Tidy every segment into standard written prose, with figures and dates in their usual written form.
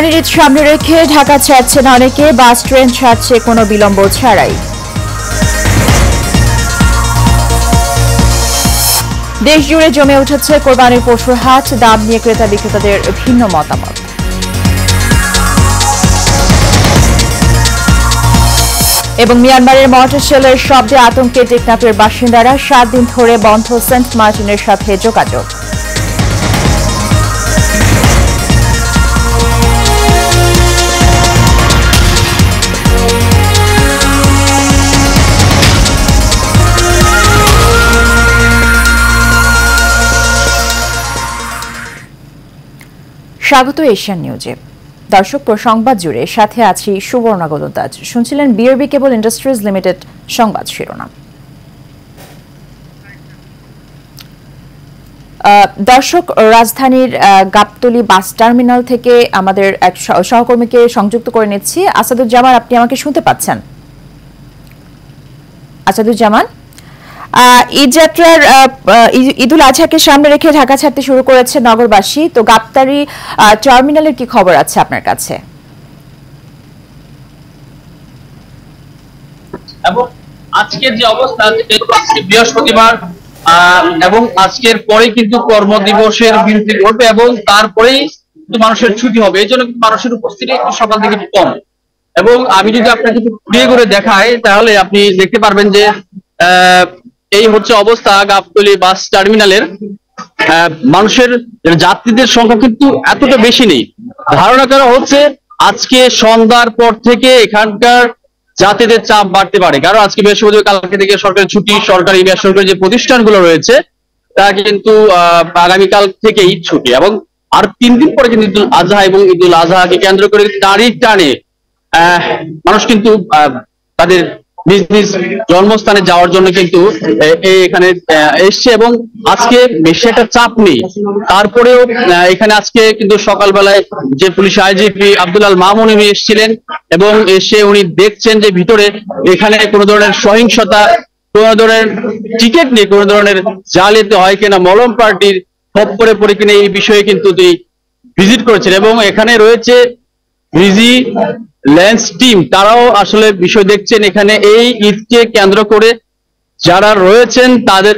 কোরবানির ঈদ সামনে রেখে ঢাকা ছাড়ছেন অনেকে, বাস ট্রেন ছাড়ছে কোনো বিলম্ব ছাড়াই। দেশ জুড়ে জমে উঠেছে কোরবানির পশুর হাট, দাম নিয়ে ক্রেতা বিক্রেতাদের ভিন্ন মতামত। এবং মিয়ানমারের মর্টার শেলের শব্দে আতঙ্কে টেকনাফের বাসিন্দারা, 7 দিন ধরে বন্ধ সেন্ট মার্টিনের সাথে যোগাযোগ। স্বাগত এশিয়ান নিউজে। দর্শক, সংবাদ জুড়ে সাথে আছি সুবর্ণা গোলন্দাজ। শুনছিলেন বিআরবি কেবল ইন্ডাস্ট্রিজ লিমিটেড সংবাদ শিরোনাম। দর্শক, রাজধানীর গাবতলী বাস টার্মিনাল থেকে আমাদের এক সহকর্মীকে সংযুক্ত করে নিচ্ছি। আসাদুজ্জামান, আপনি আমাকে শুনতে পাচ্ছেন? আসাদুজ্জামান, ঈদ যাত্রার ঈদুল আজহাকে সামনে রেখে ঢাকা ছাড়তে শুরু করেছে নগরবাসী। তো গাবতলী টার্মিনালের কি খবর আছে আপনার কাছে? এবং আজকের যে অবস্থা, বৃহস্পতিবার এবং আজকের পরে কিন্তু কর্মদিবসের বিরতি ঘটবে এবং তারপরেই মানুষের ছুটি হবে। এই জন্য মানুষের উপস্থিতি একটু সকাল থেকে কম। এবং আমি যদি আপনাকে ঘুরিয়ে ঘুরে দেখাই তাহলে আপনি দেখতে পারবেন যে এই হচ্ছে অবস্থা গাবতলী বাস টার্মিনালের। মানুষের যাত্রীদের সংখ্যা কিন্তু এতটা বেশি নেই। ধারণা করা হচ্ছে আজকে সন্ধ্যার পর থেকে এখানকার যাত্রীদের চাপ বাড়তে পারে, কারণ আজকে বৃহস্পতিবার, কালকে থেকে সরকারি ছুটি। সরকারি বেসরকারি যে প্রতিষ্ঠানগুলো রয়েছে তা কিন্তু আগামীকাল থেকে ঈদ ছুটি, এবং আর 3 দিন পরে কিন্তু ঈদুল আজহা, এবং ঈদুল আজহাকে কেন্দ্র করে তারিখ টানে মানুষ কিন্তু তাদের নিজ নিজ জন্মস্থানে যাওয়ার জন্য কিন্তু এখানে এসছে। এবং আজকে বেশি একটা চাপ নেই। তারপরেও এখানে আজকে কিন্তু সকালবেলায় যে পুলিশ আইজিপি আব্দুল আল মামুন উনি এসেছিলেন, এবং এসে উনি দেখছেন যে ভিতরে এখানে কোনো ধরনের সহিংসতা, কোনো ধরনের টিকিট নেই, কোনো ধরনের জালিয়াতি হয় কিনা, মলম পার্টির খপ্পরে পড়ে কিনা, এই বিষয়ে কিন্তু তিনি ভিজিট করেছেন। এবং এখানে রয়েছে ভিজিল্যান্স টিম, তারাও আসলে বিষয় দেখছেন এখানে এই ঈদকে কেন্দ্র করে যারা রয়েছেন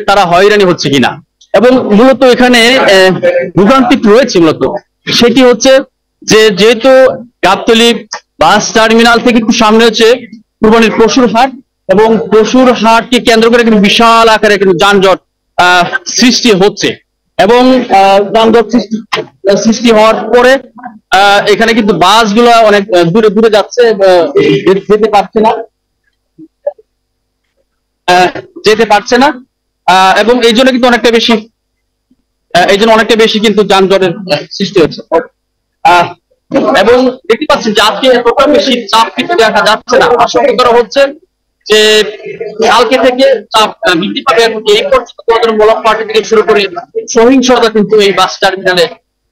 তারা হয়রানি হচ্ছে কিনা। এবং মূলত এখানে ভোগান্তি রয়েছে, মূলত সেটি হচ্ছে যে যেহেতু গাবতলী বাস টার্মিনাল থেকে একটু সামনে হচ্ছে কুরবানির পশুর হাট, এবং পশুর হাটকে কেন্দ্র করে কিন্তু বিশাল আকারে কিন্তু যানজট সৃষ্টি হচ্ছে। এবং যানজট সৃষ্টি হওয়ার পরে এখানে কিন্তু বাসগুলো অনেক দূরে দূরে যাচ্ছে, যেতে পারছে না। এবং এই জন্য কিন্তু অনেকটা বেশি কিন্তু যানজটের সৃষ্টি হচ্ছে। এবং দেখতে পাচ্ছেন যে আজকে এতটা বেশি চাপ কিন্তু দেখা যাচ্ছে না। আশঙ্কা করা হচ্ছে যে কালকে থেকে চাপ বৃদ্ধি পাবে, এবং এই পর্যন্ত মলম পার্টি থেকে শুরু করে সহিংসতা কিন্তু এই বাস টার্মিনালে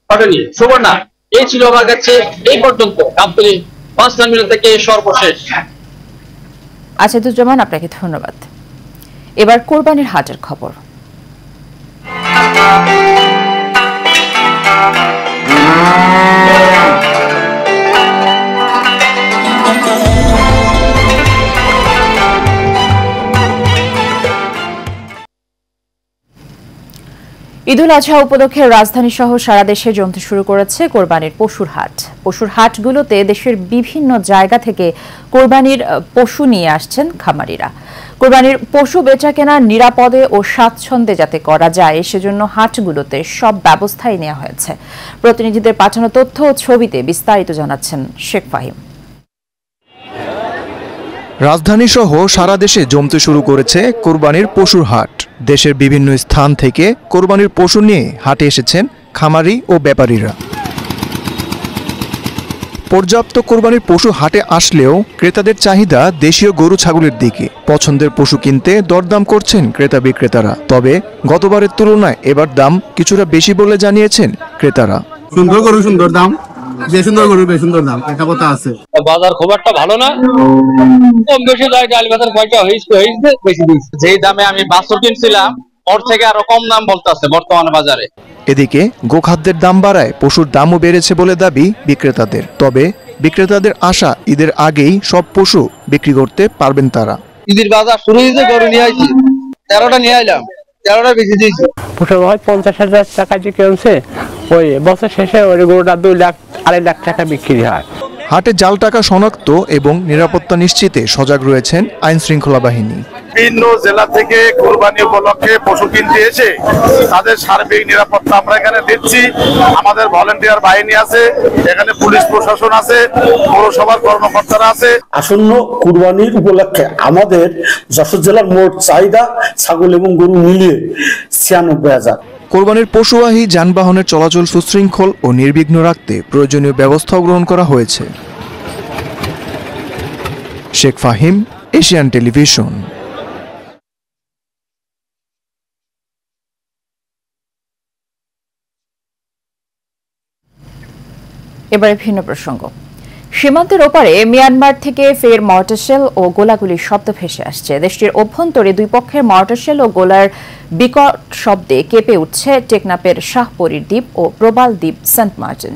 ঘটেনি। সুবর্ণা, এই ছিল আমার কাছে এই পর্যন্ত গাবতলী বাস টার্মিনাল থেকে সর্বশেষ। আসাদুজ্জামান, আপনাকে ধন্যবাদ। এবার কোরবানির হাটের খবর। ঈদুল আজহা উপলক্ষে রাজধানী সহ সারা দেশে জমতে শুরু করেছে কোরবানির পশুর হাট। পশুর হাটগুলোতে দেশের বিভিন্ন জায়গা থেকে কোরবানির পশু নিয়ে আসছেন খামারিরা। কোরবানির পশু বেচাকেনা নিরাপদে ও স্বাচ্ছন্দ্যে যাতে করা যায় সেজন্য হাটগুলোতে সব ব্যবস্থাই নেওয়া হয়েছে। প্রতিনিধিদের পাঠানো তথ্য ও ছবিতে বিস্তারিত জানাচ্ছেন শেখ ফাহিম। রাজধানী সহ সারা দেশে জমতে শুরু করেছে কোরবানির পশুর হাট। দেশের বিভিন্ন স্থান থেকে কোরবানির পশু নিয়ে হাটে এসেছেন খামারি ও ব্যাপারীরা। পর্যাপ্ত কোরবানির পশু হাটে আসলেও ক্রেতাদের চাহিদা দেশীয় গরু ছাগলের দিকে। পছন্দের পশু কিনতে দরদাম করছেন ক্রেতা বিক্রেতারা। তবে গতবারের তুলনায় এবার দাম কিছুটা বেশি বলে জানিয়েছেন ক্রেতারা। সুন্দর গরু সুন্দর দাম, যে সুন্দর গরু বেশ সুন্দর দাম, একটা কথা আছে। বাজার খুব একটা ভালো না, কম বেশি যায়। ডাল বাজার কয়টা হয়েছে বেশি দিচ্ছে। যেই দামে আমি বাছুর কিনছিলাম ওর থেকে আরো কম দাম বলতেছে বর্তমানে বাজারে। এদিকে গোখাদ্যের দাম বাড়ায় পশুর দামও বেড়েছে বলে দাবি বিক্রেতাদের। তবে বিক্রেতাদের আশা ঈদের আগেই সব পশু বিক্রি করতে পারবেন তারা। ঈদের বাজার শুরু হয়েছে, গরু নিয়ে আইছি, 13টা নিয়ে আইলাম, 13টা বেশি দিয়েছি। পশু হয় 50,000 টাকা যে কিনছে, ওই বছর শেষে ওই গরুটা 2 লাখ 2.5 লাখ টাকা বিক্রি হয়। হাটে জাল টাকা শনাক্ত এবং নিরাপত্তা নিশ্চিতে সজাগ রয়েছেন আইন শৃঙ্খলা বাহিনী। বিভিন্ন জেলা থেকে কুরবানি উপলক্ষে পশু কিনতে এসে তাদের সার্বিক নিরাপত্তা আমরা এখানে দিচ্ছি। আমাদের ভলেন্টিয়ার বাহিনী আছে, এখানে পুলিশ প্রশাসন আছে, পৌরসভার কর্মকর্তারা আছে। আসন্ন কুরবানির উপলক্ষে আমাদের যশোর জেলার মোট চাহিদা ছাগল এবং গরু মিলিয়ে 96,000। কোরবানির পশুবাহী যানবাহনের চলাচল সুশৃঙ্খল ও নির্বিঘ্ন রাখতে প্রয়োজনীয় ব্যবস্থাও গ্রহণ করা হয়েছে। Sheikh Fahim, Asian television. এবারে ভিন্ন প্রসঙ্গ। সীমান্তের ওপারে মিয়ানমার থেকে ফের মর্টারশেল ও গোলাগুলির শব্দ ভেসে আসছে। দেশটির অভ্যন্তরে দুই পক্ষের মর্টারশেল ও গোলার বিকট শব্দে কেঁপে উঠছে টেকনাফের শাহপরীর দ্বীপ ও প্রবাল দ্বীপ সেন্ট মার্টিন।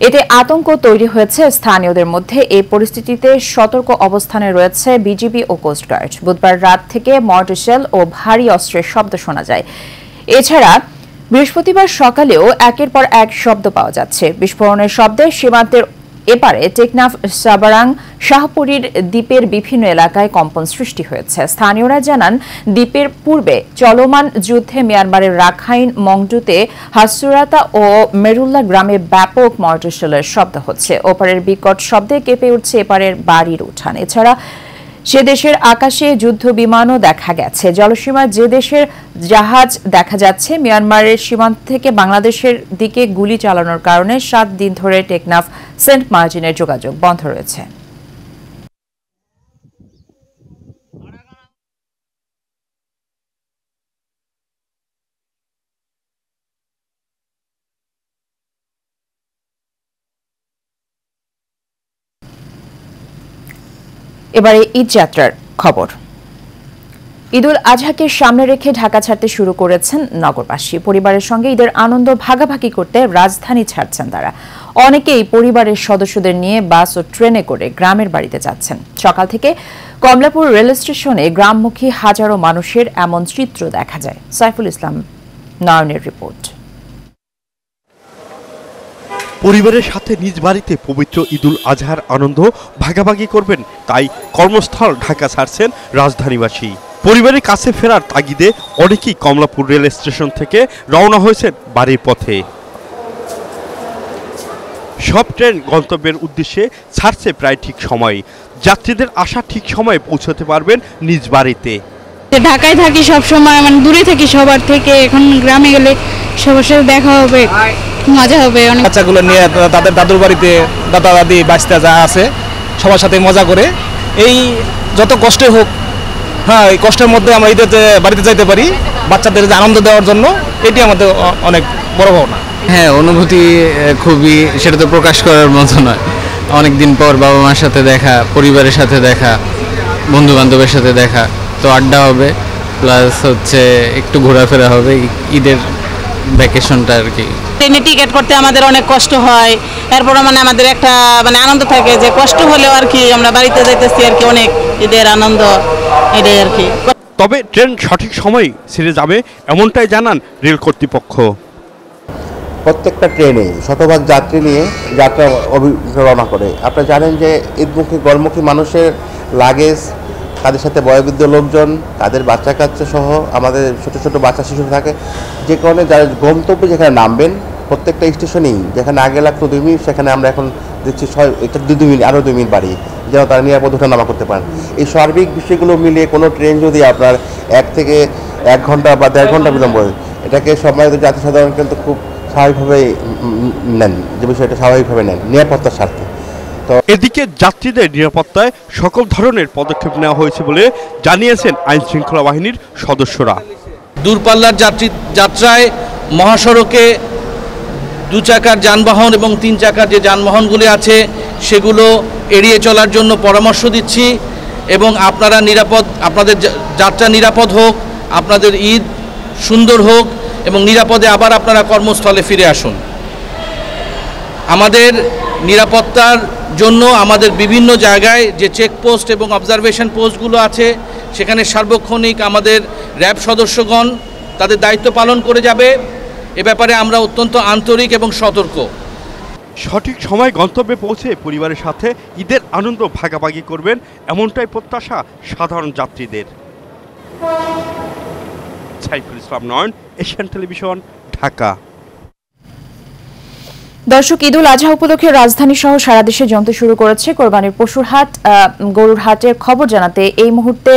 এতে আতঙ্ক তৈরি হয়েছে স্থানীয়দের মধ্যে। এই পরিস্থিতিতে সতর্ক অবস্থানে রয়েছে বিজিবি ও কোস্টগার্ড। বুধবার রাত থেকে মর্টারশেল ও ভারী অস্ত্রের শব্দ শোনা যায়। এছাড়া বৃহস্পতিবার সকালেও একের পর এক শব্দ পাওয়া যাচ্ছে। বিস্ফোরণের শব্দে সীমান্তের এপারে টেকনাফ, সাবারাং, শাহপুরীর দ্বীপের বিভিন্ন এলাকায় কম্পন সৃষ্টি হয়েছে। স্থানীয়রা জানান, দ্বীপের পূর্বে চলমান যুদ্ধে মিয়ানমারের রাখাইন মংডুতে হাসুরাতা ও মেরুল্লা গ্রামে ব্যাপক মর্টারশেলের শব্দ হচ্ছে। ওপারের বিকট শব্দে কেঁপে উঠছে এপারের বাড়ির উঠান। এছাড়া সে দেশের আকাশে যুদ্ধ বিমানও দেখা গেছে। জলসীমায় যে দেশের জাহাজ দেখা যাচ্ছে। মিয়ানমারের সীমান্ত থেকে বাংলাদেশের দিকে গুলি চালানোর কারণে 7 দিন ধরে টেকনাফ সেন্ট মার্টিনের যোগাযোগ বন্ধ রয়েছে। এবারে ঈদ যাত্রার খবর। ঈদুল আজহাকে সামনে রেখে ঢাকা ছাড়তে শুরু করেছেন নগরবাসী। পরিবারের সঙ্গে ঈদের আনন্দ ভাগাভাগি করতে রাজধানী ছাড়ছেন তারা। অনেকেই পরিবারের সদস্যদের নিয়ে বাস ও ট্রেনে করে গ্রামের বাড়িতে যাচ্ছেন। সকাল থেকে কমলাপুর রেল স্টেশনে গ্রামমুখী হাজারো মানুষের এমন চিত্র দেখা যায়। সাইফুল ইসলাম নয়নের রিপোর্ট। পরিবারের সাথে নিজ বাড়িতে পবিত্র ঈদুল আজহার আনন্দ ভাগাভাগি করবেন, তাই কর্মস্থল ঢাকা ছাড়ছেন রাজধানীবাসী। পরিবারের কাছে ফেরার তাগিদে অনেকেই কমলাপুর রেল স্টেশন থেকে রওনা হয়েছেন বাড়ির পথে। সব ট্রেন গন্তব্যের উদ্দেশ্যে ছাড়ছে প্রায় ঠিক সময়ে। যাত্রীদের আশা ঠিক সময়ে পৌঁছতে পারবেন নিজ বাড়িতে। ঢাকায় থাকি সব সময়, মানে দূরে থাকি সবার থেকে, এখন গ্রামে গেলে সবার সাথে দেখা হবে, মজা হবে। অনেক বাচ্চাগুলো নিয়ে তাদের দাদুর বাড়িতে, দাদা দাদি বাচ্চা যা আছে সবার সাথে মজা করে, এই যত কষ্টে হোক, হ্যাঁ এই কষ্টের মধ্যে আমরা ঈদের বাড়িতে যাইতে পারি বাচ্চাদের আনন্দ দেওয়ার জন্য, এটি আমাদের অনেক বড় পাওনা। হ্যাঁ, অনুভূতি খুবই, সেটা তো প্রকাশ করার মতো নয়। অনেকদিন পর বাবা মার সাথে দেখা, পরিবারের সাথে দেখা, বন্ধু বান্ধবের সাথে দেখা, তো আড্ডা হবে, প্লাস হচ্ছে একটু ঘোরাফেরা হবে ঈদের ভ্যাকেশনটা আর কি। ট্রেনে টিকিট করতে আমাদের অনেক কষ্ট হয়, এরপরে মানে আমাদের একটা মানে আনন্দ থাকে যে কষ্ট হলেও আর কি আমরা বাড়িতে যাইতেছি আর কি, অনেক ঈদের আনন্দ এটাই আর কি। তবে ট্রেন সঠিক সময়ে ছেড়ে যাবে এমনটাই জানান রেল কর্তৃপক্ষ। প্রত্যেকটা ট্রেনে শতভাগ যাত্রী নিয়ে যাত্রা রওনা করে। আপনারা জানেন যে ঈদমুখী গড়মুখী মানুষের লাগেজ, তাদের সাথে বয়োবৃদ্ধ লোকজন, তাদের বাচ্চা কাচ্চা সহ আমাদের ছোট ছোট বাচ্চা শিশু থাকে, যে কারণে যারা গন্তব্যে যেখানে নামবেন প্রত্যেকটা স্টেশনেই যেখানে আগে লাগতো 2 মিনিট, সেখানে আমরা এখন দিচ্ছি এটা 2 মিনিট, আরও 2 মিনিট বাড়িয়ে, যেন তারা নিরাপদ ওঠানামা করতে পারেন। এই সার্বিক বিষয়গুলো মিলিয়ে কোনো ট্রেন যদি আপনার 1 থেকে 1 ঘন্টা বা 1.5 ঘন্টা বিলম্ব হয়, এটাকে সম্মানিত জাতি সাধারণ কিন্তু খুব স্বাভাবিকভাবেই নেন, যে বিষয়টা স্বাভাবিকভাবে নেন নিরাপত্তার স্বার্থে। এদিকে যাত্রীদের নিরাপত্তায় সকল ধরনের পদক্ষেপ নেওয়া হয়েছে বলে জানিয়েছেন আইন শৃঙ্খলা বাহিনীর সদস্যরা। দূরপাল্লার যাত্রায় মহাসড়কে 2 চাকার যানবাহন এবং 3 চাকার যে যানবাহনগুলি আছে সেগুলো এড়িয়ে চলার জন্য পরামর্শ দিচ্ছি, এবং আপনারা নিরাপদ, আপনাদের যাত্রা নিরাপদ হোক, আপনাদের ঈদ সুন্দর হোক, এবং নিরাপদে আবার আপনারা কর্মস্থলে ফিরে আসুন। আমাদের নিরাপত্তার জন্য আমাদের বিভিন্ন জায়গায় যে চেকপোস্ট এবং অবজারভেশন পোস্টগুলো আছে সেখানে সার্বক্ষণিক আমাদের র্যাব সদস্যগণ তাদের দায়িত্ব পালন করে যাবে। এ ব্যাপারে আমরা অত্যন্ত আন্তরিক এবং সতর্ক। সঠিক সময় গন্তব্যে পৌঁছে পরিবারের সাথে ঈদের আনন্দ ভাগাভাগি করবেন এমনটাই প্রত্যাশা সাধারণ যাত্রীদের। সাইফুল ইসলাম নয়ন, এশিয়ান টেলিভিশন, ঢাকা। দর্শক, ঈদুল আজহা উপলক্ষে রাজধানী সহ সারা দেশে জমতে শুরু করেছে কোরবানির পশুর হাট। গরুর হাটের খবর জানাতে এই মুহূর্তে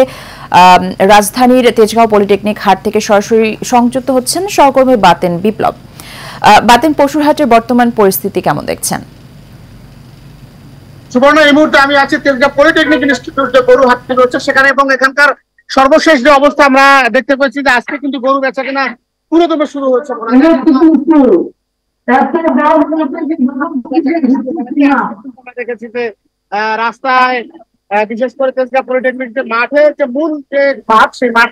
রাজধানীর তেজগাঁও পলিটেকনিক হাট থেকে সরাসরি সংযুক্ত হচ্ছেন সহকর্মী বাতেন বিপ্লব। বাতেন, পশুর হাটের বর্তমান পরিস্থিতি কেমন দেখছেন? সুবর্ণ, এই মুহূর্তে আমি আছি তেজগাঁও পলিটেকনিক ইনস্টিটিউটে গরু হাট রয়েছে সেখানে, এবং এখানকার সর্বশেষ যে অবস্থা আমরা দেখতে পাচ্ছি যে আজকে কিন্তু গরু বেচা কিনা পুরোদমে শুরু হচ্ছে। দেখেছি যে রাস্তায়, বিশেষ করে তেজগাঁও পলিটেকনিক যে মাঠে, যে মূল যে মাঠ, সেই মাঠ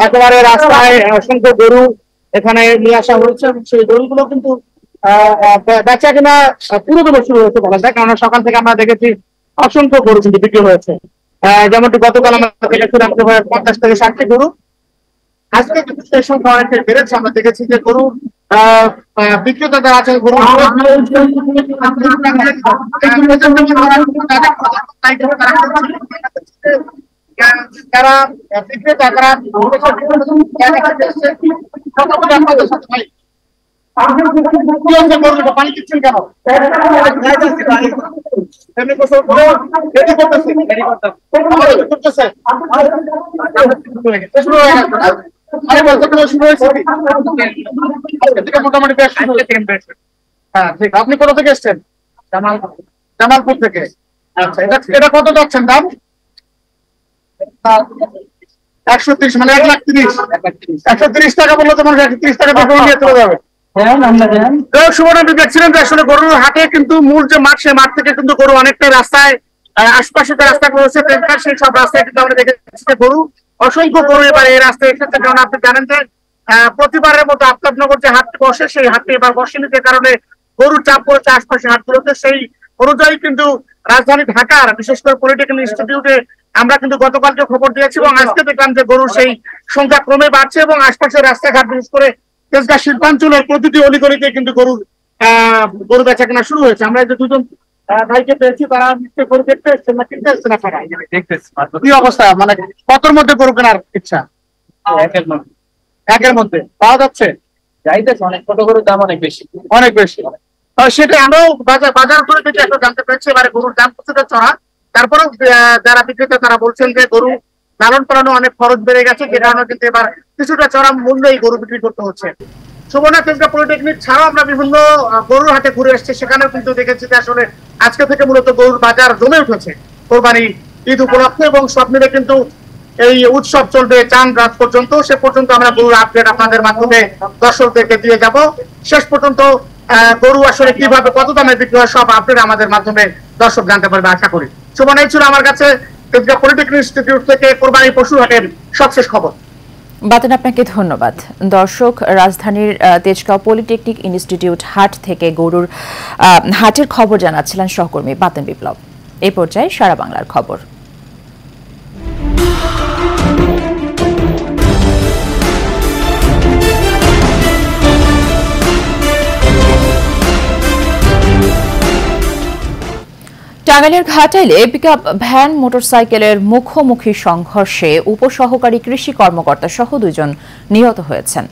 একেবারে রাস্তায় অসংখ্য গরু এখানে নিয়ে আসা হয়েছে এবং সেই গরুগুলো কিন্তু বেচা কিনা পুরোদমে শুরু হয়েছে বলা যায়, কারণ সকাল থেকে আমরা দেখেছি অসংখ্য গরু কিন্তু বিক্রি হয়েছে। যেমনটি গতকাল আমরা দেখেছিলাম 50 থেকে 60টি গরু, আজকে কিন্তু সেই সংখ্যা অনেকটাই বেড়েছে। আমরা দেখেছি যে গরু বিক্রেতা যারা আছে গরু যারা বিক্রেতা তারা পানি দিচ্ছেন কেন? মোটামুটি আপনি কোথা থেকে এসছেন? জামালপুর থেকে। আচ্ছা, এটা কত যাচ্ছেন দাম? 130, মানে 1,30,000। 130 টাকা বললে তো মানুষ 130 টাকা নিয়ে চলে যাবে। সুবর্ণ, দেখছিলেন যে আসলে গরুর হাটে কিন্তু মূল যে মাঠ, সেই মাঠ থেকে কিন্তু গরু অনেকটা রাস্তায়, আশপাশে যে রাস্তা রয়েছে সেই সব রাস্তায় কিন্তু আমরা দেখেছি যে গরু, অসংখ্য গরু এবার এই রাস্তায় এসেছে। কারণ আপনি জানেন যে প্রতিবারের মতো আফতাবনগর যে হাটটি বসে, সেই হাটটি এবার বসেনি, যে কারণে গরুর চাপ পড়েছে আশপাশে হাটগুলোতে। সেই অনুযায়ী কিন্তু রাজধানী ঢাকার বিশেষ করে পলিটেকনিক ইনস্টিটিউটে আমরা কিন্তু গতকালকে খবর দিয়েছি এবং আজকে দেখলাম যে গরুর সেই সংখ্যা ক্রমে বাড়ছে এবং আশপাশের রাস্তাঘাট, বিশেষ করে তেজগাঁ শিল্পাঞ্চলের প্রতিটি অলিগলিতে কিন্তু গরু বেচা কেনা শুরু হয়েছে। আমরা যে দুজন ভাইকে পেয়েছি, তারা নিশ্চয়ই গরু দেখতে এসছেন না কিনতে এসছেন? আপনারা কি অবস্থা, মানে কতর মধ্যে গরু কেনার ইচ্ছা? 1-এর মধ্যে পাওয়া যাচ্ছে? যাইতেছে অনেক, ছোট গরুর দাম অনেক বেশি, অনেক বেশি। সেটা আমরাও বাজার করে থেকে একটু জানতে পেরেছি। এবারে গরুর দাম কিছুটা চড়া, তারপরেও যারা বিক্রেতা তারা বলছেন যে গরু লালন পালনে অনেক খরচ বেড়ে গেছে, যে কারণে কিন্তু এবার কিছুটা চড়া মূল্যে এই গরু বিক্রি করতে হচ্ছে। সুবর্ণা, তেজগাঁও পলিটেকনিক ছাড়াও আমরা বিভিন্ন গরুর হাটে ঘুরে এসেছি, সেখানেও কিন্তু দেখেছি যে আসলে আজকে থেকে মূলত গরুর বাজার জমে উঠেছে কোরবানি ঈদ উপলক্ষে, এবং সব মিলে কিন্তু এই উৎসব চলবে চাঁদ রাত পর্যন্ত। সে পর্যন্ত আমরা গরুর আপডেট আপনাদের মাধ্যমে দর্শকদেরকে দিয়ে যাব। শেষ পর্যন্ত গরু আসলে কিভাবে কত দামে বিক্রি হয় সব আপডেট আমাদের মাধ্যমে দর্শক জানতে পারবে আশা করি। সুবর্ণা, এই ছিল আমার কাছে তেজগাঁও পলিটেকনিক ইনস্টিটিউট থেকে কোরবানি পশু হাটের সবশেষ খবর। বাতেন, আপনাকে ধন্যবাদ। দর্শক, রাজধানীর তেজগাঁও পলিটেকনিক ইনস্টিটিউট হাট থেকে গরুর হাটের খবর জানাচ্ছিলেন সহকর্মী বাতেন বিপ্লব। এই পর্যায়ে সারা বাংলার খবর। টাঙ্গাইলের ঘাটাইলে পিকআপ ভ্যান মোটরসাইকেলের মুখোমুখি সংঘর্ষে উপসহকারী কৃষি কর্মকর্তা সহ 2 জন নিহত হয়েছেন।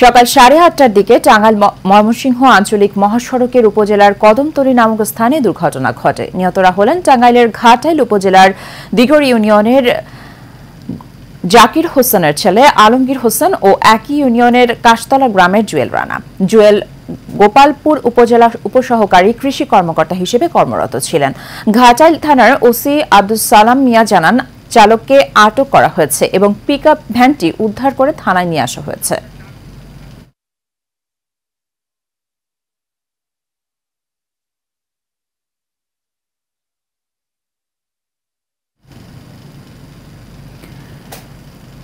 সকাল 8:30টার দিকে টাঙ্গাইল ময়মনসিংহ আঞ্চলিক মহাসড়কের উপজেলার কদমতলী নামক স্থানে দুর্ঘটনা ঘটে। নিহতরা হলেন টাঙ্গাইলের ঘাটাইল উপজেলার দিগর ইউনিয়নের জাকির হোসেনের ছেলে আলমগীর হোসেন ও একই ইউনিয়নের কাশতলা গ্রামের জুয়েল রানা। জুয়েল গোপালপুর উপজেলার উপসহকারী কৃষি কর্মকর্তা হিসেবে কর্মরত ছিলেন। ঘাটাইল থানার ওসি আব্দুল সালাম মিয়া জানান, চালককে আটক করা হয়েছে এবং পিকআপ ভ্যানটি উদ্ধার করে থানায় নিয়ে আসা হয়েছে।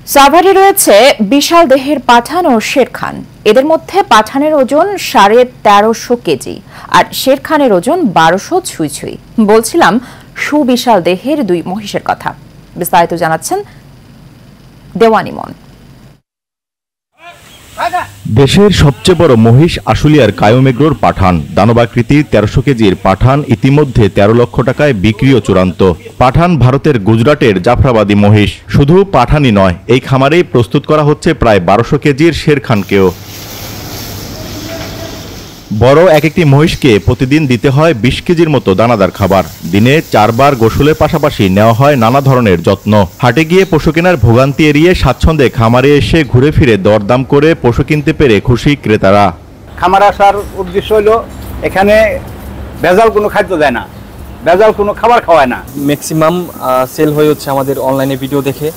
সাভারে রয়েছে বিশাল দেহের পাঠান ও শের খান। এদের মধ্যে পাঠানের ওজন 1350 কেজি আর শের খানের ওজন 1200 ছুঁই ছুঁই। বলছিলাম সুবিশাল দেহের দুই মহিষের কথা। বিস্তারিত জানাচ্ছেন দেওয়ানিমন। দেশের সবচেয়ে বড় মহিষ আশুলিয়ার কায়োমেগ্রোর পাঠান। দানবাকৃতির 1300 কেজির পাঠান ইতিমধ্যে 13 লক্ষ টাকায় বিক্রিও চূড়ান্ত। পাঠান ভারতের গুজরাটের জাফরাবাদী মহিষ। শুধু পাঠানই নয়, এই খামারেই প্রস্তুত করা হচ্ছে প্রায় 1200 কেজির শেরখানকেও। বড় এক একটি মহিষকে প্রতিদিন দিতে হয় 20 কেজির মতো দানাদার খাবার। দিনে 4 বার গোসলের পাশাপাশি নেওয়া হয় নানা ধরনের যত্ন। হাটে গিয়ে পশু কেনার ভোগান্তি এড়িয়ে স্বাচ্ছন্দ্যে খামারে এসে ঘুরে ফিরে দরদাম করে পশু কিনতে পেরে খুশি ক্রেতারা। খামার আসার উদ্দেশ্য হলো এখানে ভেজাল কোনো খাদ্য দেয় না, ভেজাল কোনো খাবার খাওয়ায় না। ম্যাক্সিমাম সেল হয়ে হচ্ছে আমাদের অনলাইনে ভিডিও দেখে,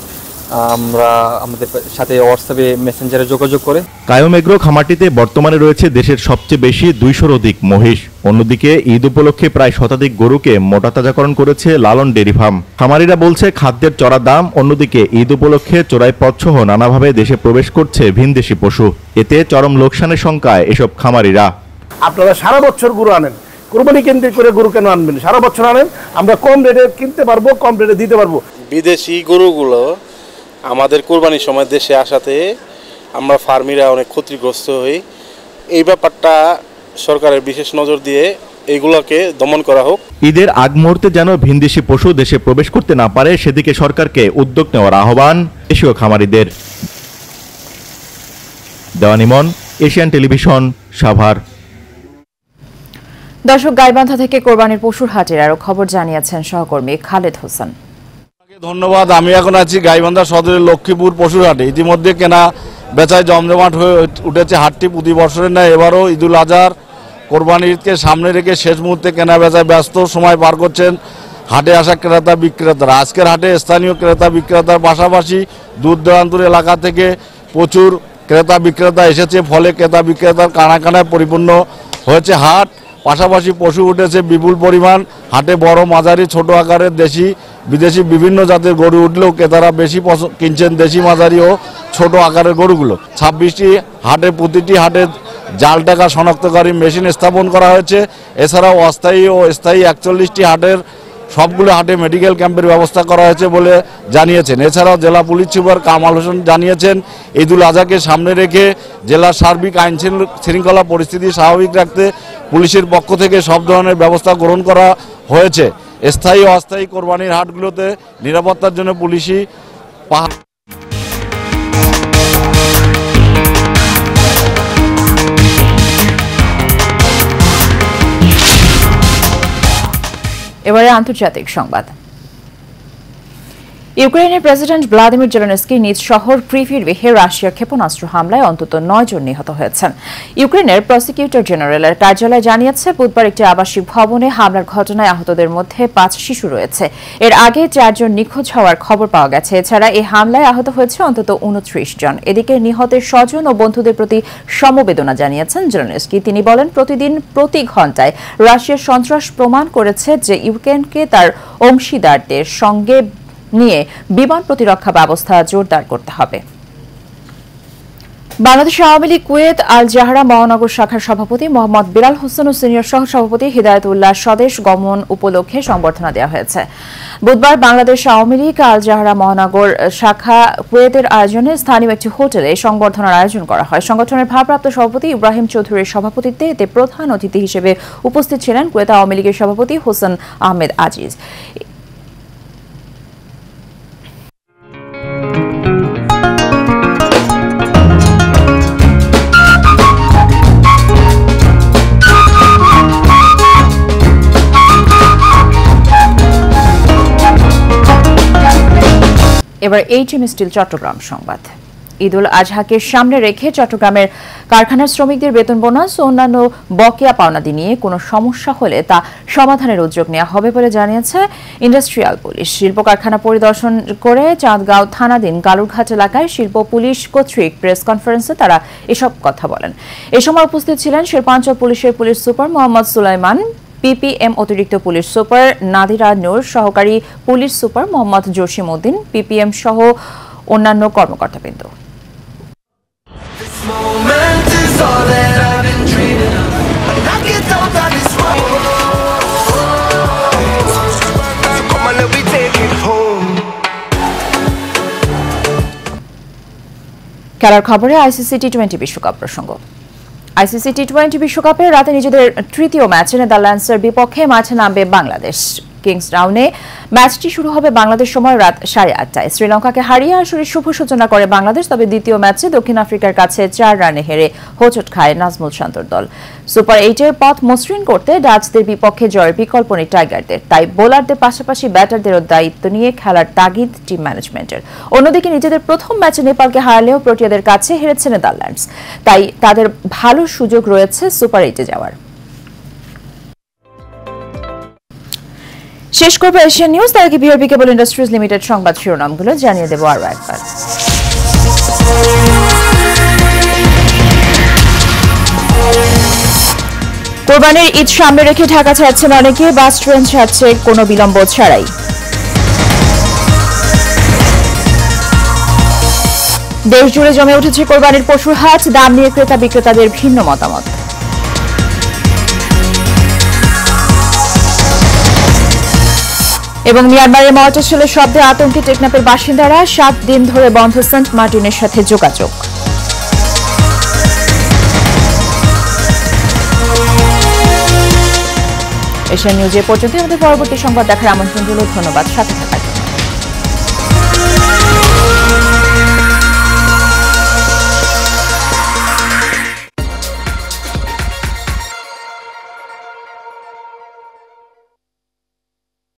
আমরা আমাদের সাথে হোয়াটসঅ্যাপে মেসেঞ্জারে যোগাযোগ করে। কায়োমেগ্রো খামারটিতে বর্তমানে রয়েছে দেশের সবচেয়ে বেশি 200-র অধিক মহিষ। অন্যদিকে ঈদ উপলক্ষে প্রায় শতাধিক গরুকে মোটা তাজাকরণ করেছে লালন ডেয়ারি ফার্ম। খামারিরা বলছে খাদ্যের চড়া দাম, অন্যদিকে ঈদ উপলক্ষে চোরাই পথসহ নানাভাবে দেশে প্রবেশ করছে ভিনদেশি পশু। এতে চরম লোকসানের শঙ্কায় এসব খামারিরা। আপনারা সারা বছর গরু আনেন, কোরবানি কেন্দ্রিক করে গরু কেন আনবেন? সারা বছর আনেন, আমরা কম রেটে কিনতে পারবো, কম রেটে দিতে পারবো। বিদেশি গরুগুলো আমাদের কোরবানির সময় দেশে আসাতে আমরা ফার্মিরা অনেক ক্ষতিগ্রস্ত হই। এই ব্যাপারটা সরকারের বিশেষ নজর দিয়ে এইগুলোকে দমন করা হোক। ঈদের আগ মুহূর্তে যেন ভিনদেশি পশু দেশে প্রবেশ করতে না পারে, সেদিকে সরকারকে উদ্যোগ নেওয়ার আহ্বান দেশীয় খামারিদের। দেওয়ানিমন, এশিয়ান টেলিভিশন, সাভার। দর্শক, গাইবান্ধা থেকে কোরবানির পশুর হাটের আরো খবর জানিয়েছেন সহকর্মী খালেদ হোসেন। ধন্যবাদ। আমি এখন আছি গাইবান্ধা সদরের লক্ষ্মীপুর পশুর হাটে। ইতিমধ্যে কেনা বেচায় জমজমাট হয়ে উঠেছে হাটটি। প্রতি বছরের ন্যায় এবারও ঈদুল আজহার কোরবানি ঈদকে সামনে রেখে শেষ মুহূর্তে কেনা বেচায় ব্যস্ত সময় পার করছেন হাটে আসা ক্রেতা বিক্রেতারা। আজকের হাটে স্থানীয় ক্রেতা বিক্রেতার পাশাপাশি দূর দূরান্তের এলাকা থেকে প্রচুর ক্রেতা বিক্রেতা এসেছে, ফলে ক্রেতা বিক্রেতার কানায় পরিপূর্ণ হয়েছে হাট। পাশাপাশি পশু উঠেছে বিপুল পরিমাণ। হাটে বড়, মাঝারি, ছোট আকারের দেশি বিদেশি বিভিন্ন জাতের গরু উঠলেও ক্রেতারা বেশি কিনছেন দেশি, মাঝারি ও ছোট আকারের গরুগুলো। 26টি হাটে প্রতিটি হাটে জাল টাকা শনাক্তকারী মেশিন স্থাপন করা হয়েছে। এছাড়াও অস্থায়ী ও স্থায়ী 41টি হাটের সবগুলো হাটে মেডিকেল ক্যাম্পের ব্যবস্থা করা হয়েছে বলে জানিয়েছেন। এছাড়াও জেলা পুলিশ সুপার কামাল হোসেন জানিয়েছেন, ঈদুল আজহাকে সামনে রেখে জেলার সার্বিক আইন শৃঙ্খলা পরিস্থিতি স্বাভাবিক রাখতে পুলিশের পক্ষ থেকে সব ধরনের ব্যবস্থা গ্রহণ করা হয়েছে। স্থায়ী ও অস্থায়ী কোরবানির হাটগুলোতে নিরাপত্তার জন্য পুলিশি এবারে আন্তর্জাতিক সংবাদ। ইউক্রেনের প্রেসিডেন্ট ভ্লাদিমির জেলেনস্কি নিজ শহর ক্রিভিরভে রাশিয়ার ক্ষেপণাস্ত্র হামলায় অন্তত 9 জন নিহত হয়েছেন। ইউক্রেনের প্রসিকিউটর জেনারেলের কার্যালয় জানিয়েছে, বুধবার একটি আবাসিক ভবনে হামলার ঘটনায় আহতদের মধ্যে 5 শিশু রয়েছে। এর আগে 4 জন নিখোঁজ হওয়ার খবর পাওয়া গেছে। এছাড়া এই হামলায় আহত হয়েছে অন্তত 29 জন। এদিকে নিহতের স্বজন ও বন্ধুদের প্রতি সমবেদনা জানিয়েছেন জেলেনস্কি। তিনি বলেন, প্রতিদিন প্রতি ঘন্টায় রাশিয়ার সন্ত্রাস প্রমাণ করেছে যে ইউক্রেনকে তার অংশীদারদের সঙ্গে নিয়ে বিমান প্রতিরক্ষা ব্যবস্থা জোরদার করতে হবে। বাংলাদেশ আওয়ামী লীগ কুয়েত আল জাহরা মহানগর শাখার সভাপতি মোহাম্মদ বিলাল হোসেন ও সিনিয়র সহ সভাপতি হিদায়তুল্লাহ স্বদেশ গমন উপলক্ষে সংবর্ধনা দেওয়া হয়েছে। বুধবার বাংলাদেশ আওয়ামী লীগ আল জাহরা মহানগর শাখা কুয়েতের আয়োজনে স্থানীয় একটি হোটেলে সংবর্ধনার আয়োজন করা হয়। সংগঠনের ভারপ্রাপ্ত সভাপতি ইব্রাহিম চৌধুরীর সভাপতিত্বে এতে প্রধান অতিথি হিসেবে উপস্থিত ছিলেন কুয়েত আওয়ামী লীগের সভাপতি হোসেন আহমেদ আজিজ। এবার এইচএম স্টিল চট্টগ্রাম সংবাদ। ঈদুল আজহাকে সামনে রেখে চট্টগ্রামের কারখানার শ্রমিকদের বেতন বোনাস ও অন্যান্য বকেয়া পাওনাদি নিয়ে কোনো সমস্যা হলে তা সমাধানের উদ্যোগ নেওয়া হবে বলে জানিয়েছে ইন্ডাস্ট্রিয়াল পুলিশ। শিল্প কারখানা পরিদর্শন করে চাঁদগাঁও থানাধীন কালুরঘাট এলাকায় শিল্প পুলিশ কর্তৃক প্রেস কনফারেন্সে তারা এসব কথা বলেন। এ সময় উপস্থিত ছিলেন শিল্পাঞ্চল পুলিশের police super Mohammad Sulaiman, PPM অতিরিক্ত পুলিশ সুপার নাদিরা নূর, সহকারী police super Mohammad Jasim Uddin, PPM সহ অন্যান্য কর্মকর্তাবৃন্দ। খেলার খবরে আইসিসি টি-20 বিশ্বকাপ প্রসঙ্গ। আইসিসি টি-20 বিশ্বকাপে রাতে নিজেদের তৃতীয় ম্যাচে নেদারল্যান্ডসের বিপক্ষে মাঠে নামবে বাংলাদেশ। কিংস ডাউনে ম্যাচটি শুরু হবে বাংলাদেশ সময় রাত 8:30টায়। শ্রীলঙ্কাকে হারিয়ে আসরে শুভ সূচনা করে বাংলাদেশ, তবে দ্বিতীয় ম্যাচে দক্ষিণ আফ্রিকার কাছে 4 রানে হেরে হোঁচট খায় নাজমুল শান্তর দল। সুপার 8-এর পথ মসৃণ করতে ডাচদের বিপক্ষে জয়ের বিকল্প নেই টাইগারদের, তাই বোলারদের পাশাপাশি ব্যাটারদেরও দায়িত্ব নিয়ে খেলার তাগিদ টিম ম্যানেজমেন্টের। অন্যদিকে নিজেদের প্রথম ম্যাচে নেপালকে হারালেও প্রোটিয়াদের কাছে হেরেছে নেদারল্যান্ডস, তাই তাদের ভালো সুযোগ রয়েছে সুপার 8-এ যাওয়ার। শেষ করবো এশিয়ান নিউজ, তার আগে বিআরবি কেবল ইন্ডাস্ট্রিজ লিমিটেড সংবাদ শিরোনামগুলো জানিয়ে দেব আরও একবার। কোরবানির ঈদ সামনে রেখে ঢাকা ছাড়ছেন অনেকে, বাস ট্রেন ছাড়ছে কোনো বিলম্ব ছাড়াই। দেশ জুড়ে জমে উঠেছে কোরবানির পশুর হাট, দাম নিয়ে ক্রেতা বিক্রেতাদের ভিন্ন মতামত। এবং মিয়ানমারের মর্টার শেলের শব্দে আতঙ্কে টেকনাফের বাসিন্দারা, 7 দিন ধরে বন্ধ সেন্ট মার্টিনের সাথে যোগাযোগ। এশিয়ান নিউজে পর্যন্ত আমাদের পরবর্তী সংবাদ দেখার আমন্ত্রণ রইল। ধন্যবাদ, সাথে